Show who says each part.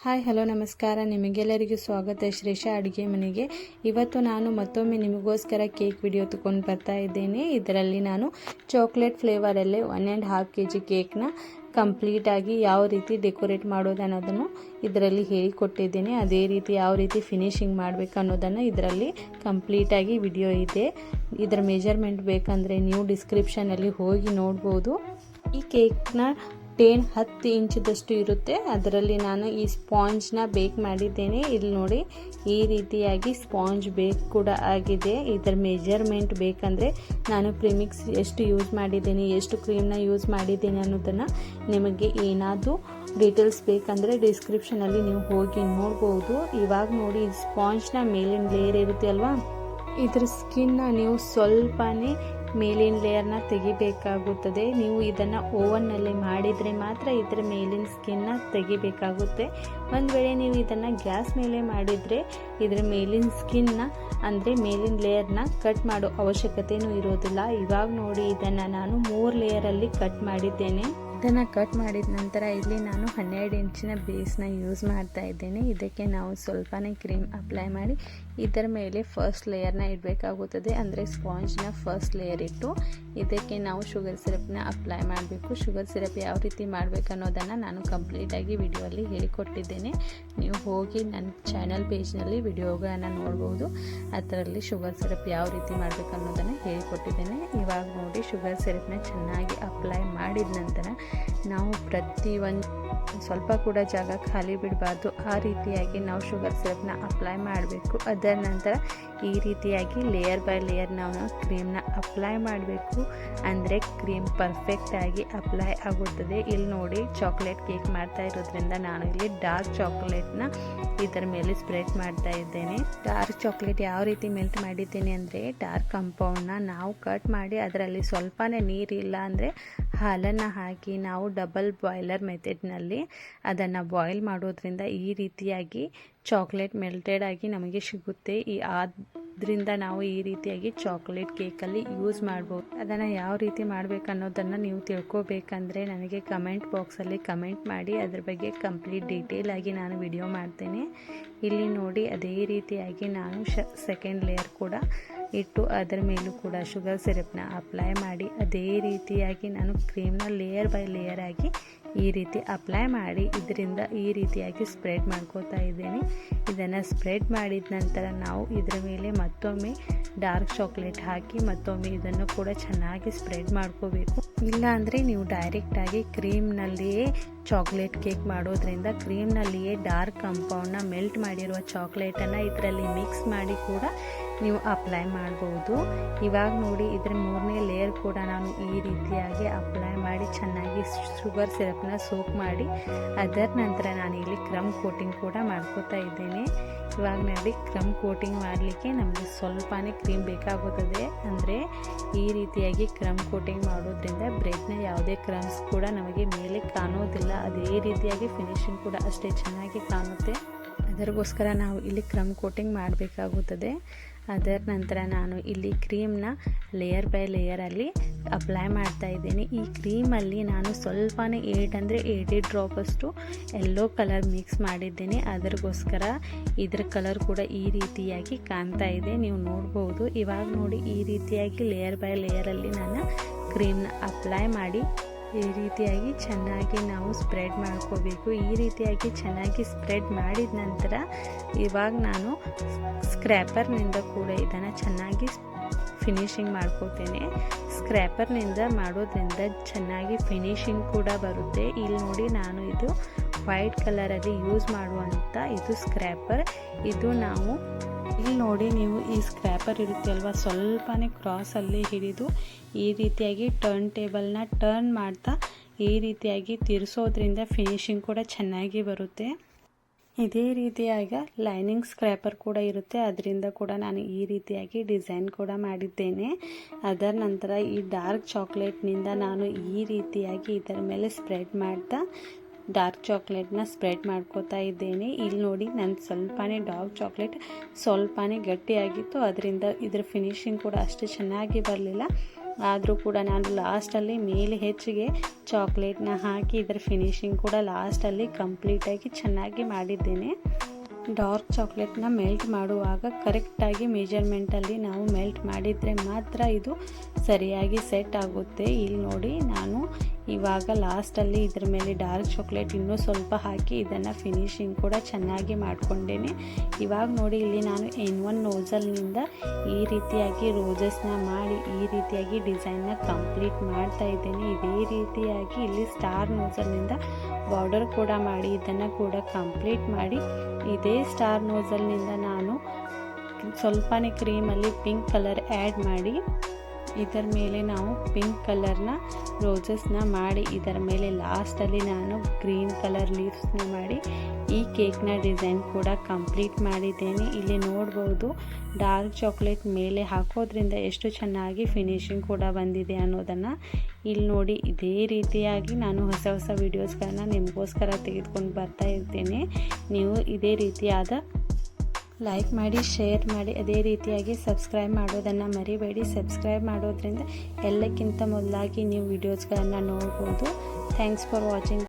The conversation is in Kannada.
Speaker 1: ಹಾಯ್ ಹಲೋ ನಮಸ್ಕಾರ, ನಿಮಗೆಲ್ಲರಿಗೂ ಸ್ವಾಗತ ಶ್ರೇಷಾ ಅಡುಗೆ ಮನೆಗೆ. ಇವತ್ತು ನಾನು ಮತ್ತೊಮ್ಮೆ ನಿಮಗೋಸ್ಕರ ಕೇಕ್ ವಿಡಿಯೋ ತಗೊಂಡು ಬರ್ತಾ ಇದ್ದೇನೆ. ಇದರಲ್ಲಿ ನಾನು ಚಾಕ್ಲೇಟ್ ಫ್ಲೇವರಲ್ಲೇ 1.5 kg ಕೇಕ್ನ ಕಂಪ್ಲೀಟಾಗಿ ಯಾವ ರೀತಿ ಡೆಕೋರೇಟ್ ಮಾಡೋದು ಅನ್ನೋದನ್ನು ಇದರಲ್ಲಿ ಹೇಳಿಕೊಟ್ಟಿದ್ದೇನೆ. ಅದೇ ರೀತಿ ಯಾವ ರೀತಿ ಫಿನಿಶಿಂಗ್ ಮಾಡಬೇಕು ಅನ್ನೋದನ್ನು ಇದರಲ್ಲಿ ಕಂಪ್ಲೀಟಾಗಿ ವಿಡಿಯೋ ಇದೆ. ಇದರ ಮೆಜರ್ಮೆಂಟ್ ಬೇಕಂದರೆ ನೀವು ಡಿಸ್ಕ್ರಿಪ್ಷನಲ್ಲಿ ಹೋಗಿ ನೋಡ್ಬೋದು. ಈ ಕೇಕ್ನ 10 ಇಂಚದಷ್ಟು ಇರುತ್ತೆ. ಅದರಲ್ಲಿ ನಾನು ಈ ಸ್ಪಾಂಜ್ನ ಬೇಕ್ ಮಾಡಿದ್ದೇನೆ. ಇಲ್ಲಿ ನೋಡಿ, ಈ ರೀತಿಯಾಗಿ ಸ್ಪಾಂಜ್ ಬೇಕ್ ಕೂಡ ಆಗಿದೆ. ಇದರ ಮೆಜರ್ಮೆಂಟ್ ಬೇಕಂದರೆ ನಾನು ಪ್ರಿಮಿಕ್ಸ್ ಎಷ್ಟು ಯೂಸ್ ಮಾಡಿದ್ದೇನೆ, ಎಷ್ಟು ಕ್ರೀಮ್ನ ಯೂಸ್ ಮಾಡಿದ್ದೇನೆ ಅನ್ನೋದನ್ನು ನಿಮಗೆ ಏನಾದರೂ ಡೀಟೇಲ್ಸ್ ಬೇಕಂದರೆ ಡಿಸ್ಕ್ರಿಪ್ಷನಲ್ಲಿ ನೀವು ಹೋಗಿ ನೋಡ್ಬೋದು. ಇವಾಗ ನೋಡಿ, ಈ ಸ್ಪಾಂಜ್ನ ಮೇಲಿನ ಲೇಯರ್ ಇರುತ್ತೆ ಅಲ್ವಾ, ಇದ್ರ ಸ್ಕಿನ್ನ ನೀವು ಸ್ವಲ್ಪನೇ ಮೇಲಿನ ಲೇಯರ್ನ ತೆಗಿಬೇಕಾಗುತ್ತದೆ. ನೀವು ಇದನ್ನು ಓವನ್ನಲ್ಲಿ ಮಾಡಿದರೆ ಮಾತ್ರ ಇದರ ಮೇಲಿನ ಸ್ಕಿನ್ನ ತೆಗಿಬೇಕಾಗುತ್ತೆ. ಒಂದು ವೇಳೆ ನೀವು ಇದನ್ನು ಗ್ಯಾಸ್ ಮೇಲೆ ಮಾಡಿದರೆ ಇದರ ಮೇಲಿನ ಸ್ಕಿನ್ನ ಅಂದರೆ ಮೇಲಿನ ಲೇಯರ್ನ ಕಟ್ ಮಾಡೋ ಅವಶ್ಯಕತೆಯೂ ಇರೋದಿಲ್ಲ. ಇವಾಗ ನೋಡಿ, ಇದನ್ನು ನಾನು 3 ಲೇಯರಲ್ಲಿ ಕಟ್ ಮಾಡಿದ್ದೇನೆ. ಇದನ್ನು ಕಟ್ ಮಾಡಿದ ನಂತರ ಇಲ್ಲಿ ನಾನು 12 ಇಂಚಿನ ಬೇಸ್ನ ಯೂಸ್ ಮಾಡ್ತಾ ಇದ್ದೇನೆ. ಇದಕ್ಕೆ ನಾವು ಸ್ವಲ್ಪನೇ ಕ್ರೀಮ್ ಅಪ್ಲೈ ಮಾಡಿ ಇದರ ಮೇಲೆ ಫಸ್ಟ್ ಲೇಯರ್ನ ಇಡಬೇಕಾಗುತ್ತದೆ. ಅಂದರೆ ಸ್ಪಾಂಜ್ನ ಫಸ್ಟ್ ಲೇಯರ್ ಇಟ್ಟು ಇದಕ್ಕೆ ನಾವು ಶುಗರ್ ಸಿರಪ್ನ ಅಪ್ಲೈ ಮಾಡಬೇಕು. ಶುಗರ್ ಸಿರಪ್ ಯಾವ ರೀತಿ ಮಾಡಬೇಕು ಅನ್ನೋದನ್ನು ನಾನು ಕಂಪ್ಲೀಟಾಗಿ ವಿಡಿಯೋಲ್ಲಿ ಹೇಳಿಕೊಟ್ಟಿದ್ದೇನೆ. ನೀವು ಹೋಗಿ ನನ್ನ ಚಾನಲ್ ಪೇಜ್ನಲ್ಲಿ ವಿಡಿಯೋಗಳನ್ನು ನೋಡ್ಬೋದು. ಅದರಲ್ಲಿ ಶುಗರ್ ಸಿರಪ್ ಯಾವ ರೀತಿ ಮಾಡಬೇಕು ಅನ್ನೋದನ್ನು ಹೇಳಿಕೊಟ್ಟಿದ್ದೇನೆ. ಇವಾಗ ನೋಡಿ, ಶುಗರ್ ಸಿರಪ್ನ ಚೆನ್ನಾಗಿ ಅಪ್ಲೈ ಮಾಡಿದ ನಂತರ ನಾವು ಪ್ರತಿಯೊಂದು ಸ್ವಲ್ಪ ಕೂಡ ಜಾಗ ಖಾಲಿ ಬಿಡಬಾರ್ದು. ಆ ರೀತಿಯಾಗಿ ನಾವು ಶುಗರ್ ಸಿರಪ್ನ ಅಪ್ಲೈ ಮಾಡಬೇಕು. ಅದರ ನಂತರ ಈ ರೀತಿಯಾಗಿ ಲೇಯರ್ ಬೈ ಲೇಯರ್ ನಾವು ಕ್ರೀಮ್ನ ಅಪ್ಲೈ ಮಾಡಬೇಕು. ಅಂದರೆ ಕ್ರೀಮ್ ಪರ್ಫೆಕ್ಟಾಗಿ ಅಪ್ಲೈ ಆಗುತ್ತದೆ. ಇಲ್ಲಿ ನೋಡಿ, ಚಾಕ್ಲೇಟ್ ಕೇಕ್ ಮಾಡ್ತಾ ಇರೋದ್ರಿಂದ ನಾನು ಇಲ್ಲಿ ಡಾರ್ಕ್ ಚಾಕ್ಲೇಟ್ನ ಇದರ ಮೇಲೆ ಸ್ಪ್ರೆಡ್ ಮಾಡ್ತಾ ಇದ್ದೇನೆ. ಡಾರ್ಕ್ ಚಾಕ್ಲೇಟ್ ಯಾವ ರೀತಿ ಮೆಲ್ಟ್ ಮಾಡಿದ್ದೇನೆ ಅಂದರೆ, ಡಾರ್ಕ್ ಕಾಂಪೌಂಡ್ನ ನಾವು ಕಟ್ ಮಾಡಿ ಅದರಲ್ಲಿ ಸ್ವಲ್ಪನೇ ನೀರಿಲ್ಲ ಅಂದರೆ ಹಾಲನ್ನು ಹಾಕಿ ನಾವು ಡಬಲ್ ಬಾಯ್ಲರ್ ಮೆಥಡ್ನಲ್ಲಿ ಅದನ್ನು ಬಾಯ್ಲ್ ಮಾಡೋದ್ರಿಂದ ಈ ರೀತಿಯಾಗಿ ಚಾಕ್ಲೇಟ್ ಮೆಲ್ಟೆಡ್ ಆಗಿ ನಮಗೆ ಸಿಗುತ್ತೆ. ಆದ್ದರಿಂದ ನಾವು ಈ ರೀತಿಯಾಗಿ ಚಾಕ್ಲೇಟ್ ಕೇಕಲ್ಲಿ ಯೂಸ್ ಮಾಡ್ಬೋದು. ಅದನ್ನು ಯಾವ ರೀತಿ ಮಾಡಬೇಕು ಅನ್ನೋದನ್ನು ನೀವು ತಿಳ್ಕೊಬೇಕಂದ್ರೆ ನನಗೆ ಕಮೆಂಟ್ ಬಾಕ್ಸಲ್ಲಿ ಕಮೆಂಟ್ ಮಾಡಿ. ಅದ್ರ ಬಗ್ಗೆ ಕಂಪ್ಲೀಟ್ ಡೀಟೇಲ್ ಆಗಿ ನಾನು ವಿಡಿಯೋ ಮಾಡ್ತೇನೆ. ಇಲ್ಲಿ ನೋಡಿ, ಅದೇ ರೀತಿಯಾಗಿ ನಾನು ಸೆಕೆಂಡ್ ಲೇಯರ್ ಕೂಡ ಇಟ್ಟು ಅದರ ಮೇಲೂ ಕೂಡ ಶುಗರ್ ಸಿರಪ್ನ ಅಪ್ಲೈ ಮಾಡಿ ಅದೇ ರೀತಿಯಾಗಿ ನಾನು ಕ್ರೀಮ್ನ ಲೇಯರ್ ಬೈ ಲೇಯರ್ ಆಗಿ ಈ ರೀತಿ ಅಪ್ಲೈ ಮಾಡಿ ಇದರಿಂದ ಈ ರೀತಿಯಾಗಿ ಸ್ಪ್ರೆಡ್ ಮಾಡ್ಕೋತಾ ಇದ್ದೇನೆ. ಇದನ್ನು ಸ್ಪ್ರೆಡ್ ಮಾಡಿದ ನಂತರ ನಾವು ಇದರ ಮೇಲೆ ಮತ್ತೊಮ್ಮೆ ಡಾರ್ಕ್ ಚಾಕ್ಲೇಟ್ ಹಾಕಿ ಮತ್ತೊಮ್ಮೆ ಇದನ್ನು ಕೂಡ ಚೆನ್ನಾಗಿ ಸ್ಪ್ರೆಡ್ ಮಾಡ್ಕೋಬೇಕು. ಇಲ್ಲ ಅಂದರೆ ನೀವು ಡೈರೆಕ್ಟಾಗಿ ಕ್ರೀಮ್ನಲ್ಲಿಯೇ ಚಾಕ್ಲೇಟ್ ಕೇಕ್ ಮಾಡೋದ್ರಿಂದ ಕ್ರೀಮ್ನಲ್ಲಿಯೇ ಡಾರ್ಕ್ ಕಾಂಪೌಂಡ್ನ ಮೆಲ್ಟ್ ಮಾಡಿರುವ ಚಾಕ್ಲೇಟನ್ನು ಇದರಲ್ಲಿ ಮಿಕ್ಸ್ ಮಾಡಿ ಕೂಡ ನೀವು ಅಪ್ಲೈ ಮಾಡ್ಬೋದು. ಇವಾಗ ನೋಡಿ, ಇದರ 3ನೇ ಲೇಯರ್ ಕೂಡ ನಾನು ಈ ರೀತಿಯಾಗಿ ಅಪ್ಲೈ ಮಾಡಿ ಚೆನ್ನಾಗಿ ಶುಗರ್ ಸಿರಪ್ನ ಸೋಕ್ ಮಾಡಿ ಅದರ ನಂತರ ನಾನು ಇಲ್ಲಿ ಕ್ರಮ್ ಕೋಟಿಂಗ್ ಕೂಡ ಮಾಡ್ಕೋತಾ ಇದ್ದೇನೆ. ಇವಾಗ ನೋಡಿ, ಕ್ರಮ್ ಕೋಟಿಂಗ್ ಮಾಡಲಿಕ್ಕೆ ನಮಗೆ ಸ್ವಲ್ಪನೇ ಕ್ರೀಮ್ ಬೇಕಾಗುತ್ತದೆ. ಅಂದರೆ ಈ ರೀತಿಯಾಗಿ ಕ್ರಮ್ ಕೋಟಿಂಗ್ ಮಾಡೋದ್ರಿಂದ ಬ್ರೆಡ್ನ ಯಾವುದೇ ಕ್ರಮ್ಸ್ ಕೂಡ ನಮಗೆ ಮೇಲೆ ಕಾಣೋದಿಲ್ಲ. ಅದೇ ರೀತಿಯಾಗಿ ಫಿನಿಶಿಂಗ್ ಕೂಡ ಅಷ್ಟೇ ಚೆನ್ನಾಗಿ ಕಾಣುತ್ತೆ. ಅದಕ್ಕೋಸ್ಕರ ನಾವು ಇಲ್ಲಿ ಕ್ರಮ್ ಕೋಟಿಂಗ್ ಮಾಡಬೇಕಾಗುತ್ತದೆ. ಅದರ ನಂತರ ನಾನು ಇಲ್ಲಿ ಕ್ರೀಮ್ನ ಲೇಯರ್ ಬೈ ಲೇಯರಲ್ಲಿ ಅಪ್ಲೈ ಮಾಡ್ತಾ ಇದ್ದೇನೆ. ಈ ಕ್ರೀಮಲ್ಲಿ ನಾನು ಸ್ವಲ್ಪನೇ 8 ಡ್ರಾಪಷ್ಟು ಯೆಲ್ಲೋ ಕಲರ್ ಮಿಕ್ಸ್ ಮಾಡಿದ್ದೇನೆ. ಅದಕ್ಕೋಸ್ಕರ ಇದರ ಕಲರ್ ಕೂಡ ಈ ರೀತಿಯಾಗಿ ಕಾಣ್ತಾ ಇದೆ, ನೀವು ನೋಡ್ಬೋದು. ಇವಾಗ ನೋಡಿ, ಈ ರೀತಿಯಾಗಿ ಲೇಯರ್ ಬೈ ಲೇಯರಲ್ಲಿ ನಾನು ಕ್ರೀಮ್ನ ಅಪ್ಲೈ ಮಾಡಿ ಈ ರೀತಿಯಾಗಿ ಚೆನ್ನಾಗಿ ನಾವು ಸ್ಪ್ರೆಡ್ ಮಾಡ್ಕೋಬೇಕು. ಈ ರೀತಿಯಾಗಿ ಚೆನ್ನಾಗಿ ಸ್ಪ್ರೆಡ್ ಮಾಡಿದ ನಂತರ ಇವಾಗ ನಾನು ಸ್ಕ್ರ್ಯಾಪರ್ನಿಂದ ಕೂಡ ಇದನ್ನು ಚೆನ್ನಾಗಿ ಫಿನಿಶಿಂಗ್ ಮಾಡ್ಕೋತೇನೆ. ಸ್ಕ್ರ್ಯಾಪರ್ನಿಂದ ಮಾಡೋದ್ರಿಂದ ಚೆನ್ನಾಗಿ ಫಿನಿಶಿಂಗ್ ಕೂಡ ಬರುತ್ತೆ. ಇಲ್ಲಿ ನೋಡಿ, ನಾನು ಇದು ವೈಟ್ ಕಲರಲ್ಲಿ ಯೂಸ್ ಮಾಡುವಂಥ ಇದು ಸ್ಕ್ರ್ಯಾಪರ್. ಇದು ನಾವು ಇಲ್ಲಿ ನೋಡಿ, ನೀವು ಈ ಸ್ಕ್ರ್ಯಾಪರ್ ಇರುತ್ತೆ ಅಲ್ವಾ, ಸ್ವಲ್ಪನೇ ಕ್ರಾಸಲ್ಲಿ ಹಿಡಿದು ಈ ರೀತಿಯಾಗಿ ಟರ್ನ್ ಟೇಬಲ್ನ ಟರ್ನ್ ಮಾಡ್ತಾ ಈ ರೀತಿಯಾಗಿ ತಿರ್ಸೋದ್ರಿಂದ ಫಿನಿಶಿಂಗ್ ಕೂಡ ಚೆನ್ನಾಗಿ ಬರುತ್ತೆ. ಇದೇ ರೀತಿಯಾಗಿ ಲೈನಿಂಗ್ ಸ್ಕ್ರ್ಯಾಪರ್ ಕೂಡ ಇರುತ್ತೆ, ಅದರಿಂದ ಕೂಡ ನಾನು ಈ ರೀತಿಯಾಗಿ ಡಿಸೈನ್ ಕೂಡ ಮಾಡಿದ್ದೇನೆ. ಅದರ ನಂತರ ಈ ಡಾರ್ಕ್ ಚಾಕ್ಲೇಟ್ನಿಂದ ನಾನು ಈ ರೀತಿಯಾಗಿ ಇದರ ಮೇಲೆ ಸ್ಪ್ರೆಡ್ ಮಾಡ್ತಾ ಡಾರ್ಕ್ ಚಾಕ್ಲೇಟ್ನ ಸ್ಪ್ರೆಡ್ ಮಾಡ್ಕೋತಾ ಇದ್ದೇನೆ. ಇಲ್ಲಿ ನೋಡಿ, ನನ್ನ ಸ್ವಲ್ಪನೇ ಡಾರ್ಕ್ ಚಾಕ್ಲೇಟ್ ಸ್ವಲ್ಪನೇ ಗಟ್ಟಿಯಾಗಿತ್ತು, ಅದರಿಂದ ಇದರ ಫಿನಿಶಿಂಗ್ ಕೂಡ ಅಷ್ಟು ಚೆನ್ನಾಗಿ ಬರಲಿಲ್ಲ. ಆದರೂ ಕೂಡ ನಾನು ಲಾಸ್ಟಲ್ಲಿ ಮೇಲೆ ಹೆಚ್ಚಿಗೆ ಚಾಕ್ಲೇಟ್ನ ಹಾಕಿ ಇದರ ಫಿನಿಶಿಂಗ್ ಕೂಡ ಲಾಸ್ಟಲ್ಲಿ ಕಂಪ್ಲೀಟಾಗಿ ಚೆನ್ನಾಗಿ ಮಾಡಿದ್ದೇನೆ. ಡಾರ್ಕ್ ಚಾಕ್ಲೇಟ್ನ ಮೆಲ್ಟ್ ಮಾಡುವಾಗ ಕರೆಕ್ಟಾಗಿ ಮೆಜರ್ಮೆಂಟಲ್ಲಿ ನಾವು ಮೆಲ್ಟ್ ಮಾಡಿದರೆ ಮಾತ್ರ ಇದು ಸರಿಯಾಗಿ ಸೆಟ್ ಆಗುತ್ತೆ. ಇಲ್ಲಿ ನೋಡಿ, ನಾನು ಇವಾಗ ಲಾಸ್ಟಲ್ಲಿ ಇದ್ರ ಮೇಲೆ ಡಾರ್ಕ್ ಚಾಕ್ಲೇಟ್ ಇನ್ನೂ ಸ್ವಲ್ಪ ಹಾಕಿ ಇದನ್ನು ಫಿನಿಶಿಂಗ್ ಕೂಡ ಚೆನ್ನಾಗಿ ಮಾಡಿಕೊಂಡೇನೆ. ಇವಾಗ ನೋಡಿ, ಇಲ್ಲಿ ನಾನು N1 ನೋಸಲ್ನಿಂದ ಈ ರೀತಿಯಾಗಿ ರೋಜಸ್ನ ಮಾಡಿ ಈ ರೀತಿಯಾಗಿ ಡಿಸೈನ್ನ ಕಂಪ್ಲೀಟ್ ಮಾಡ್ತಾ ಇದ್ದೇನೆ. ಇದೇ ರೀತಿಯಾಗಿ ಇಲ್ಲಿ ಸ್ಟಾರ್ ನೋಸಲ್ನಿಂದ ಬಾರ್ಡರ್ ಕೂಡ ಮಾಡಿ ಇದನ್ನು ಕೂಡ ಕಂಪ್ಲೀಟ್ ಮಾಡಿ, ಇದೇ ಸ್ಟಾರ್ ನೋಸಲ್ನಿಂದ ನಾನು ಸ್ವಲ್ಪನೇ ಕ್ರೀಮಲ್ಲಿ ಪಿಂಕ್ ಕಲರ್ ಆ್ಯಡ್ ಮಾಡಿ ಇದರ ಮೇಲೆ ನಾವು ಪಿಂಕ್ ಕಲರ್ನ ರೋಸಸ್ನ ಮಾಡಿ ಇದರ ಮೇಲೆ ಲಾಸ್ಟಲ್ಲಿ ನಾನು ಗ್ರೀನ್ ಕಲರ್ ಲೀವ್ಸ್ನ ಮಾಡಿ ಈ ಕೇಕ್ನ ಡಿಸೈನ್ ಕೂಡ ಕಂಪ್ಲೀಟ್ ಮಾಡಿದ್ದೇನೆ. ಇಲ್ಲಿ ನೋಡ್ಬೋದು ಡಾರ್ಕ್ ಚಾಕ್ಲೇಟ್ ಮೇಲೆ ಹಾಕೋದ್ರಿಂದ ಎಷ್ಟು ಚೆನ್ನಾಗಿ ಫಿನಿಶಿಂಗ್ ಕೂಡ ಬಂದಿದೆ ಅನ್ನೋದನ್ನು. ಇಲ್ಲಿ ನೋಡಿ, ಇದೇ ರೀತಿಯಾಗಿ ನಾನು ಹೊಸ ಹೊಸ ವೀಡಿಯೋಸ್ಗಳನ್ನ ನಿಮಗೋಸ್ಕರ ತೆಗೆದುಕೊಂಡು ಬರ್ತಾ ಇರ್ತೇನೆ. ನೀವು ಇದೇ ರೀತಿಯಾದ ಲೈಕ್ ಮಾಡಿ, ಶೇರ್ ಮಾಡಿ, ಅದೇ ರೀತಿಯಾಗಿ ಸಬ್ಸ್ಕ್ರೈಬ್ ಮಾಡೋದನ್ನು ಮರಿಬೇಡಿ. ಸಬ್ಸ್ಕ್ರೈಬ್ ಮಾಡೋದ್ರಿಂದ ಎಲ್ಲಕ್ಕಿಂತ ಮೊದಲಾಗಿ ನೀವು ವಿಡಿಯೋಸ್ಗಳನ್ನು ನೋಡ್ಬೋದು. Thanks for watching.